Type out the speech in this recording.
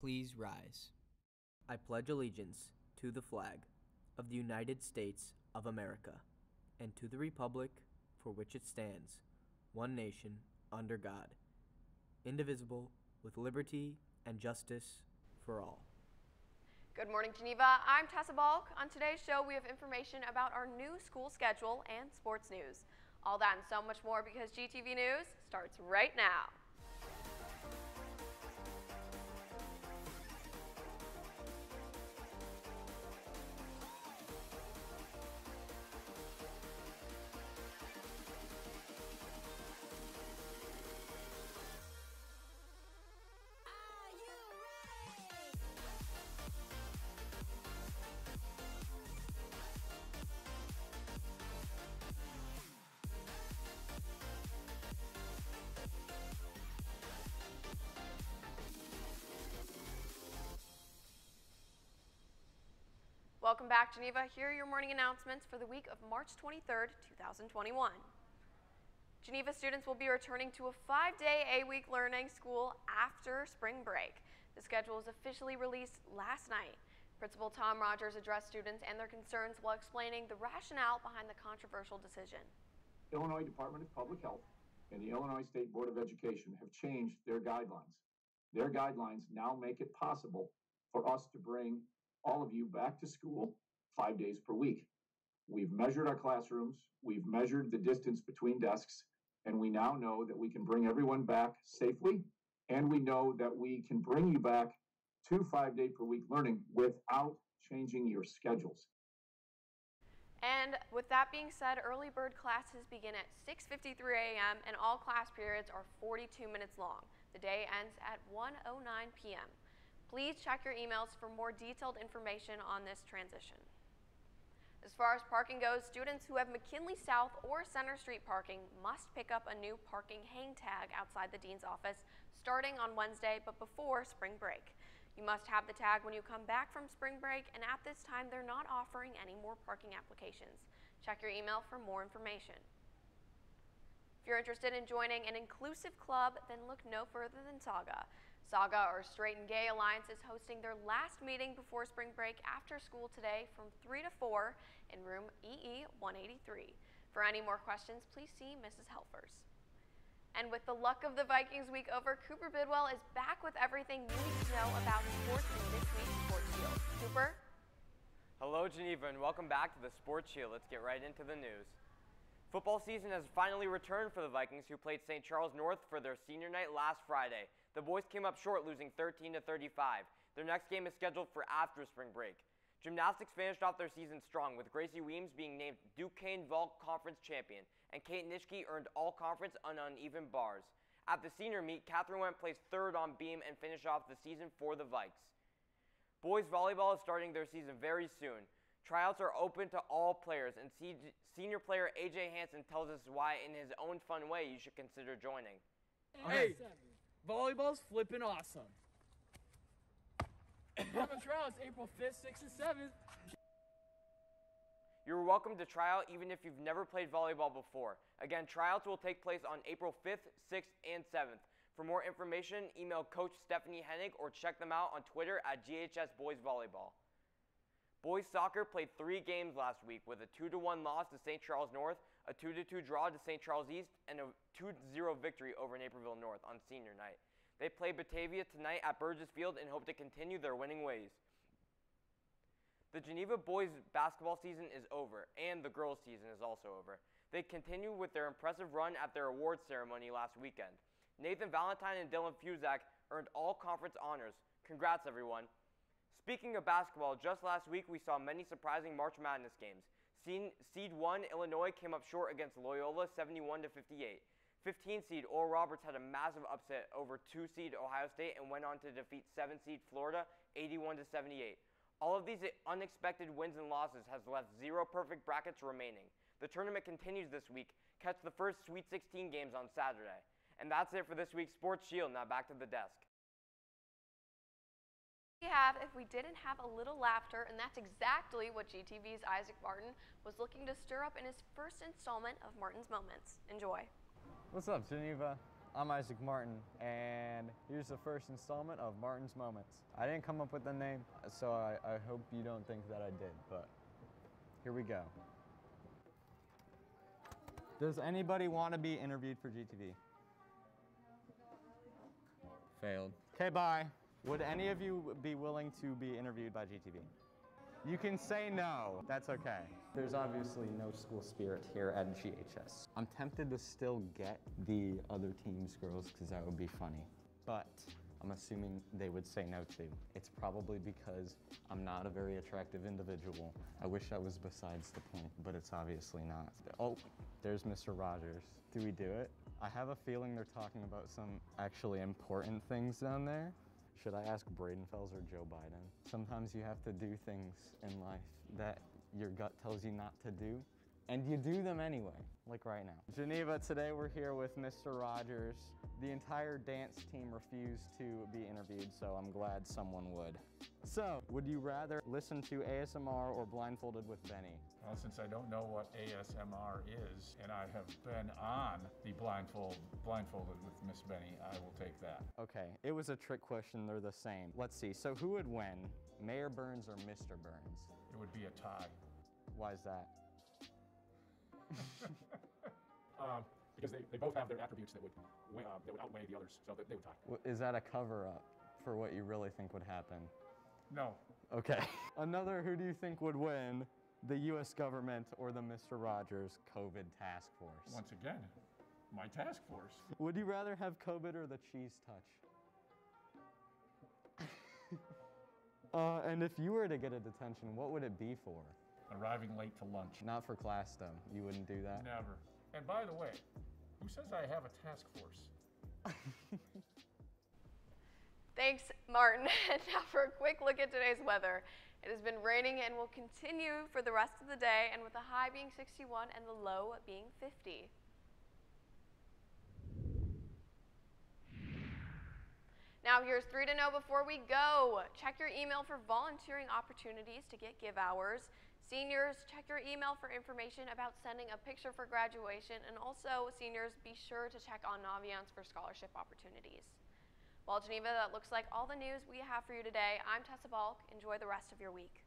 Please rise. I pledge allegiance to the flag of the United States of America and to the republic for which it stands, one nation, under God, indivisible, with liberty and justice for all. Good morning, Geneva. I'm Tessa Balk. On today's show, we have information about our new school schedule and sports news. All that and so much more because GTV News starts right now. Welcome back, Geneva. Here are your morning announcements for the week of March 23rd, 2021. Geneva students will be returning to a 5-day A-week learning school after spring break. The schedule was officially released last night. Principal Tom Rogers addressed students and their concerns while explaining the rationale behind the controversial decision. Illinois Department of Public Health and the Illinois State Board of Education have changed their guidelines. Their guidelines now make it possible for us to bring all of you back to school 5 days per week. We've measured our classrooms, we've measured the distance between desks, and we now know that we can bring everyone back safely, and we know that we can bring you back to 5 day per week learning without changing your schedules. And with that being said, early bird classes begin at 6:53 a.m. and all class periods are 42 minutes long. The day ends at 1:09 p.m. Please check your emails for more detailed information on this transition. As far as parking goes, students who have McKinley South or Center Street parking must pick up a new parking hang tag outside the dean's office starting on Wednesday, but before spring break. You must have the tag when you come back from spring break, and at this time, they're not offering any more parking applications. Check your email for more information. If you're interested in joining an inclusive club, then look no further than Saga. Saga, or Straight and Gay Alliance, is hosting their last meeting before spring break after school today from 3 to 4 in room EE 183. For any more questions, please see Mrs. Helfers. And with the luck of the Vikings week over, Cooper Bidwell is back with everything you need to know about sports in this week's Sports Shield. Cooper? Hello, Geneva, and welcome back to the Sports Shield. Let's get right into the news. Football season has finally returned for the Vikings, who played St. Charles North for their senior night last Friday. The boys came up short, losing 13-35. Their next game is scheduled for after spring break. Gymnastics finished off their season strong, with Gracie Weems being named Duquesne Vault Conference champion, and Kate Nitschke earned all-conference on uneven bars. At the senior meet, Catherine Went placed third on beam and finished off the season for the Vikes. Boys volleyball is starting their season very soon. Tryouts are open to all players, and senior player AJ Hansen tells us why, in his own fun way, you should consider joining. Hey, volleyball's flipping awesome. Come and tryouts April 5th, 6th, and 7th. You're welcome to try out even if you've never played volleyball before. Again, tryouts will take place on April 5th, 6th, and 7th. For more information, email Coach Stephanie Hennig or check them out on Twitter at GHS Boys Volleyball. Boys soccer played 3 games last week with a 2-1 loss to St. Charles North, a 2-2 draw to St. Charles East, and a 2-0 victory over Naperville North on senior night. They play Batavia tonight at Burgess Field and hope to continue their winning ways. The Geneva boys basketball season is over, and the girls season is also over. They continue with their impressive run at their awards ceremony last weekend. Nathan Valentine and Dylan Fusak earned all conference honors. Congrats, everyone. Speaking of basketball, just last week we saw many surprising March Madness games. Seed 1 Illinois came up short against Loyola 71-58. 15 seed Oral Roberts had a massive upset over 2 seed Ohio State and went on to defeat 7 seed Florida 81-78. All of these unexpected wins and losses has left 0 perfect brackets remaining. The tournament continues this week. Catch the first Sweet 16 games on Saturday. And that's it for this week's Sports Shield. Now back to the desk. If we didn't have a little laughter, and that's exactly what GTV's Isaac Martin was looking to stir up in his first installment of Martin's Moments. Enjoy. What's up, Geneva? I'm Isaac Martin, and here's the first installment of Martin's Moments. I didn't come up with the name, so I hope you don't think that I did, but here we go. Does anybody want to be interviewed for GTV? Failed. Okay, bye. Would any of you be willing to be interviewed by GTV? You can say no, that's okay. There's obviously no school spirit here at GHS. I'm tempted to still get the other team's girls because that would be funny, but I'm assuming they would say no too. It's probably because I'm not a very attractive individual. I wish I was besides the point, but it's obviously not. Oh, there's Mr. Rogers. Do we do it? I have a feeling they're talking about some actually important things down there. Should I ask Bradenfels or Joe Biden? Sometimes you have to do things in life that your gut tells you not to do, and you do them anyway, like right now. Geneva, today we're here with Mr. Rogers. The entire dance team refused to be interviewed, so I'm glad someone would. So, would you rather listen to ASMR or Blindfolded with Benny? Well, since I don't know what ASMR is, and I have been on the Blindfolded with Miss Benny, I will take that. Okay, it was a trick question, they're the same. Let's see, so who would win, Mayor Burns or Mr. Burns? It would be a tie. Why is that? Because they both have their attributes that would outweigh the others, so that they would tie. Is that a cover-up for what you really think would happen? No. Okay. Another, who do you think would win, the U.S. government or the Mr. Rogers COVID task force? Once again, my task force. Would you rather have COVID or the cheese touch? And if you were to get a detention, what would it be for? Arriving late to lunch. Not for class, though. You wouldn't do that? Never. And by the way, who says I have a task force? Thanks, Martin. And now for a quick look at today's weather. It has been raining and will continue for the rest of the day, and with the high being 61 and the low being 50. Now here's 3 to know before we go. Check your email for volunteering opportunities to get give hours. Seniors, check your email for information about sending a picture for graduation, and also seniors, be sure to check on Naviance for scholarship opportunities. Well, Geneva, that looks like all the news we have for you today. I'm Tessa Balk. Enjoy the rest of your week.